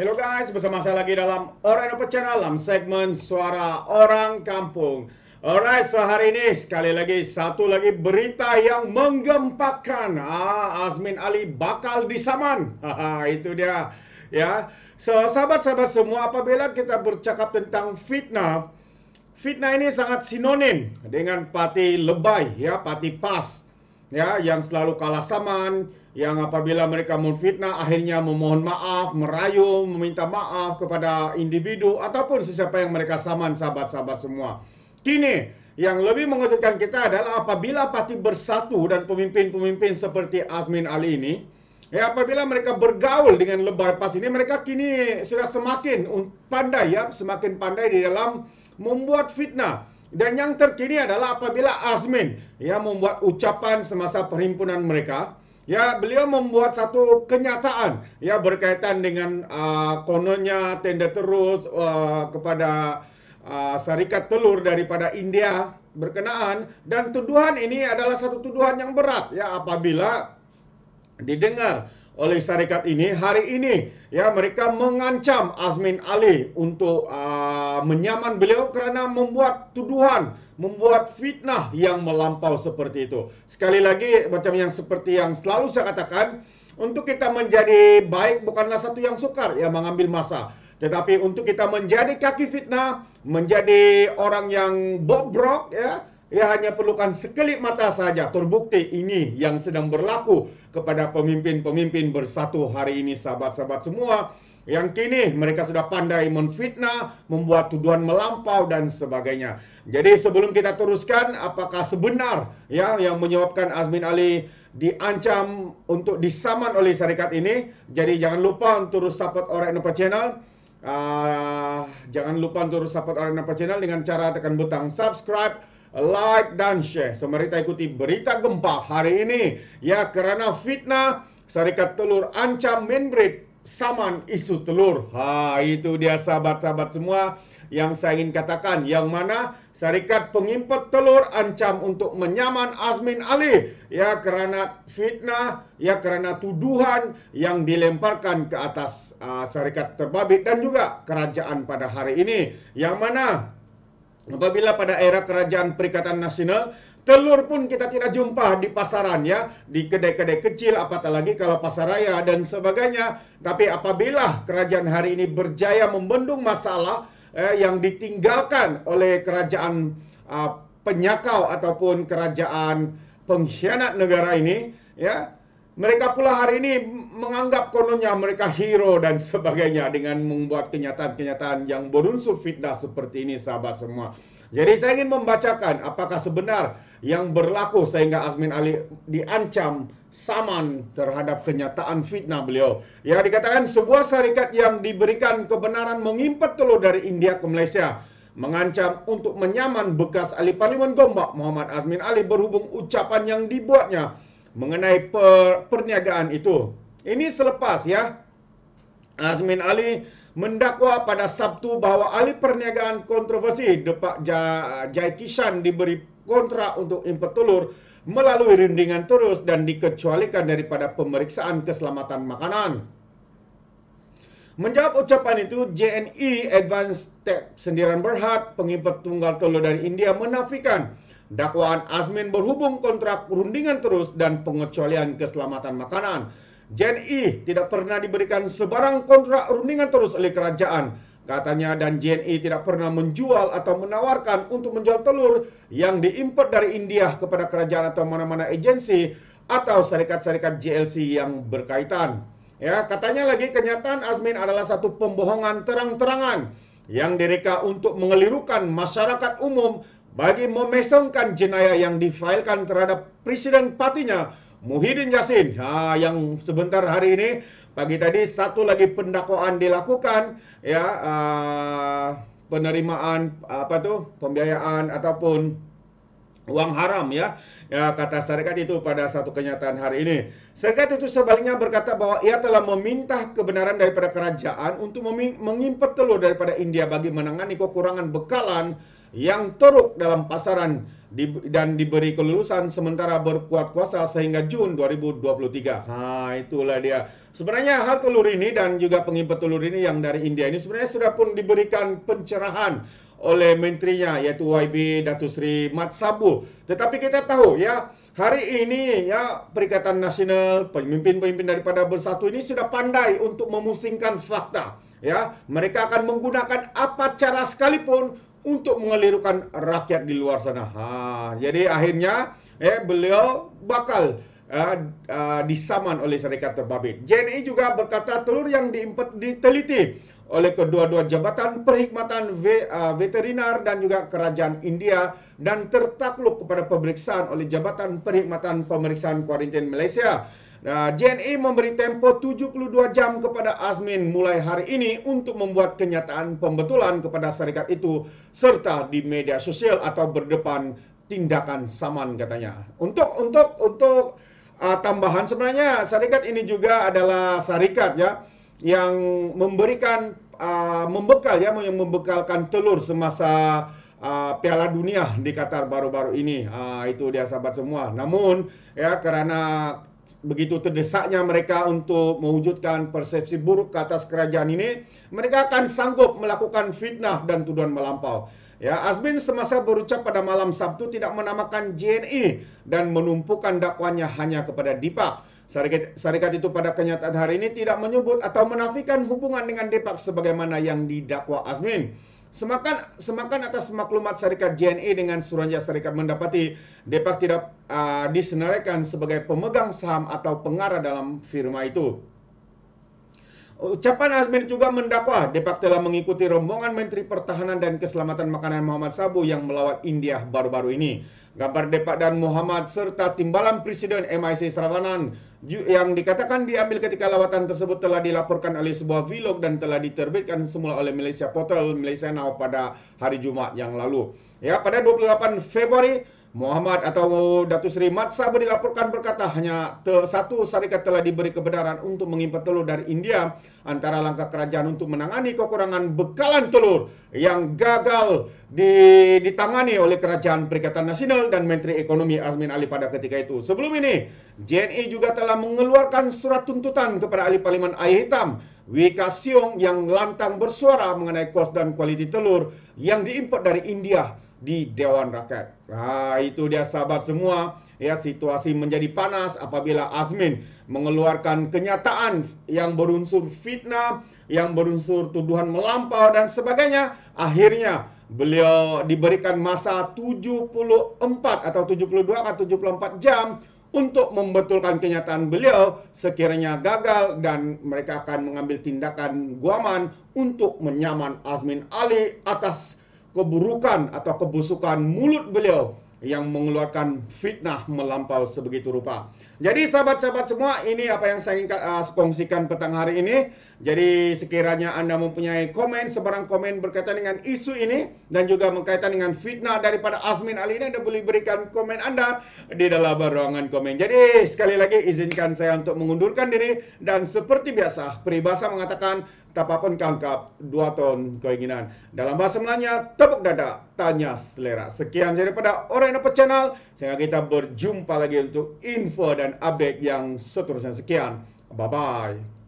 Hello guys, bersama saya lagi dalam Orang Dapat Channel dalam segmen Suara Orang Kampung. Alright, sehari ini sekali lagi satu lagi berita yang menggempakan. Azmin Ali bakal disaman. Itu dia. Ya, so sahabat-sahabat semua, apabila kita bercakap tentang fitnah, fitnah ini sangat sinonim dengan parti lebay, ya, parti PAS, ya, yang selalu kalah saman, yang apabila mereka memfitnah akhirnya memohon maaf, merayu, meminta maaf kepada individu ataupun sesiapa yang mereka saman, sahabat-sahabat semua. Kini yang lebih mengejutkan kita adalah apabila parti bersatu dan pemimpin-pemimpin seperti Azmin Ali ini, ya, apabila mereka bergaul dengan lebay PAS ini, mereka kini sudah semakin pandai, ya, semakin pandai di dalam membuat fitnah. Dan yang terkini adalah apabila Azmin, ya, membuat ucapan semasa perhimpunan mereka, ya, beliau membuat satu kenyataan, ya, berkaitan dengan kononnya tender terus kepada Syarikat Telur daripada India berkenaan, dan tuduhan ini adalah satu tuduhan yang berat, ya, apabila didengar oleh syarikat ini hari ini, ya, mereka mengancam Azmin Ali untuk menyaman beliau kerana membuat tuduhan, membuat fitnah yang melampau seperti itu. Sekali lagi, macam yang seperti yang selalu saya katakan, untuk kita menjadi baik bukanlah satu yang sukar, ya, mengambil masa. Tetapi untuk kita menjadi kaki fitnah, menjadi orang yang bobrok, ya, hanya perlukan sekelip mata saja. Terbukti ini yang sedang berlaku kepada pemimpin-pemimpin bersatu hari ini, sahabat-sahabat semua. Yang kini mereka sudah pandai menfitnah, membuat tuduhan melampau dan sebagainya. Jadi sebelum kita teruskan, apakah sebenar, ya, yang menyebabkan Azmin Ali diancam untuk disaman oleh syarikat ini? Jadi jangan lupa untuk terus support Orang Dapat Channel. Jangan lupa untuk support Orang Dapat Channel dengan cara tekan butang subscribe, like dan share. So, mari kita ikuti berita gempa hari ini, ya, kerana fitnah Syarikat Telur ancam Menbrid saman isu telur. Itu dia sahabat-sahabat semua yang saya ingin katakan, yang mana Syarikat Pengimport Telur ancam untuk menyaman Azmin Ali, ya, kerana fitnah, ya, kerana tuduhan yang dilemparkan ke atas syarikat terbabit dan juga kerajaan pada hari ini, yang mana apabila pada era kerajaan Perikatan Nasional, telur pun kita tidak jumpa di pasaran, ya, di kedai-kedai kecil, apatah lagi kalau pasar raya dan sebagainya. Tapi apabila kerajaan hari ini berjaya membendung masalah yang ditinggalkan oleh kerajaan penyakau ataupun kerajaan pengkhianat negara ini, ya, mereka pula hari ini menganggap kononnya mereka hero dan sebagainya dengan membuat kenyataan-kenyataan yang berunsur fitnah seperti ini, sahabat semua. Jadi saya ingin membacakan apakah sebenar yang berlaku sehingga Azmin Ali diancam saman terhadap kenyataan fitnah beliau. Ya, dikatakan sebuah syarikat yang diberikan kebenaran mengimport telur dari India ke Malaysia mengancam untuk menyaman bekas ahli Parlimen Gombak Muhammad Azmin Ali berhubung ucapan yang dibuatnya mengenai perniagaan itu. Ini selepas, ya, Azmin Ali mendakwa pada Sabtu bahawa ahli perniagaan kontroversi Depak Jai Kishan diberi kontrak untuk import telur melalui rundingan terus dan dikecualikan daripada pemeriksaan keselamatan makanan. Menjawab ucapan itu, JNE Advanced Tech Sendirian Berhad, pengimport tunggal telur dari India, menafikan dakwaan Azmin berhubung kontrak rundingan terus dan pengecualian keselamatan makanan. JNE tidak pernah diberikan sebarang kontrak rundingan terus oleh kerajaan, katanya, dan JNE tidak pernah menjual atau menawarkan untuk menjual telur yang diimport dari India kepada kerajaan atau mana-mana agensi atau syarikat-syarikat JLC yang berkaitan. Ya, katanya lagi, kenyataan Azmin adalah satu pembohongan terang-terangan yang direka untuk mengelirukan masyarakat umum bagi memesongkan jenayah yang difailkan terhadap Presiden partinya Muhyiddin Yassin. Yang sebentar hari ini, pagi tadi, satu lagi pendakwaan dilakukan, ya, penerimaan pembiayaan ataupun uang haram, ya, kata syarikat itu pada satu kenyataan hari ini. Syarikat itu sebaliknya berkata bahwa ia telah meminta kebenaran daripada kerajaan untuk mengimport telur daripada India bagi menangani kekurangan bekalan yang teruk dalam pasaran dan diberi kelulusan sementara berkuat kuasa sehingga Jun 2023. Itulah dia. Sebenarnya hal telur ini dan juga pengimport telur ini yang dari India ini sebenarnya sudah pun diberikan pencerahan oleh menterinya yaitu YB Datuk Seri Mat Sabu. Tetapi kita tahu ya, hari ini ya Perikatan Nasional, pemimpin-pemimpin daripada Bersatu ini sudah pandai untuk memusingkan fakta. Ya, mereka akan menggunakan apa cara sekalipun untuk mengelirukan rakyat di luar sana. Jadi akhirnya beliau bakal disaman oleh syarikat terbabit. JNE juga berkata telur yang diteliti oleh kedua-dua jabatan perkhidmatan veterinar dan juga kerajaan India dan tertakluk kepada pemeriksaan oleh Jabatan Perkhidmatan Pemeriksaan Kuarantin Malaysia. JNE memberi tempoh 72 jam kepada Azmin mulai hari ini untuk membuat kenyataan pembetulan kepada syarikat itu serta di media sosial atau berdepan tindakan saman katanya. Untuk tambahan sebenarnya syarikat ini juga adalah syarikat ya yang memberikan yang membekalkan telur semasa Piala Dunia di Qatar baru-baru ini. Itu dia sahabat semua. Namun ya karena begitu terdesaknya mereka untuk mewujudkan persepsi buruk ke atas kerajaan ini, mereka akan sanggup melakukan fitnah dan tuduhan melampau. Ya, Azmin semasa berucap pada malam Sabtu tidak menamakan JNE dan menumpukan dakwanya hanya kepada Deepak. Syarikat itu pada kenyataan hari ini tidak menyebut atau menafikan hubungan dengan Deepak sebagaimana yang didakwa Azmin. Semakan atas maklumat syarikat JNE dengan Suruhanjaya Syarikat mendapati Deepak tidak disenaraikan sebagai pemegang saham atau pengarah dalam firma itu. Ucapan Azmin juga mendakwa Deepak telah mengikuti rombongan Menteri Pertahanan dan Keselamatan Makanan Muhammad Sabu yang melawat India baru-baru ini. Gambar Deepak dan Muhammad serta timbalan Presiden MIC Saravanan yang dikatakan diambil ketika lawatan tersebut telah dilaporkan oleh sebuah vlog dan telah diterbitkan semula oleh Malaysia Portal Malaysia Now pada hari Jumaat yang lalu. Ya, pada 28 Februari Muhammad atau Datuk Seri Mat Sabu dilaporkan berkata hanya satu syarikat telah diberi kebenaran untuk mengimport telur dari India antara langkah kerajaan untuk menangani kekurangan bekalan telur yang gagal ditangani oleh Kerajaan Perikatan Nasional dan Menteri Ekonomi Azmin Ali pada ketika itu. Sebelum ini, JNE juga telah mengeluarkan surat tuntutan kepada Ahli Parlimen Air Hitam Wika Siong yang lantang bersuara mengenai kos dan kualiti telur yang diimport dari India di Dewan Rakyat. Itu dia sahabat semua. Ya, situasi menjadi panas apabila Azmin mengeluarkan kenyataan yang berunsur fitnah, yang berunsur tuduhan melampau dan sebagainya. Akhirnya beliau diberikan masa 74 atau 72 atau 74 jam untuk membetulkan kenyataan beliau sekiranya gagal dan mereka akan mengambil tindakan guaman untuk menyaman Azmin Ali atas keburukan atau kebusukan mulut beliau yang mengeluarkan fitnah melampau sebegitu rupa. Jadi sahabat-sahabat semua, ini apa yang saya ingin kongsikan petang hari ini. Jadi sekiranya Anda mempunyai sebarang komen berkaitan dengan isu ini dan juga berkaitan dengan fitnah daripada Azmin Ali ini, Anda boleh berikan komen Anda di dalam ruangan komen. Jadi sekali lagi izinkan saya untuk mengundurkan diri dan seperti biasa peribahasa mengatakan tapapun kangkap, 2 ton keinginan. Dalam bahasa Melayunya, tepuk dada, tanya selera. Sekian daripada Orang Indonesia Channel. Sehingga kita berjumpa lagi untuk info dan update yang seterusnya. Sekian. Bye-bye.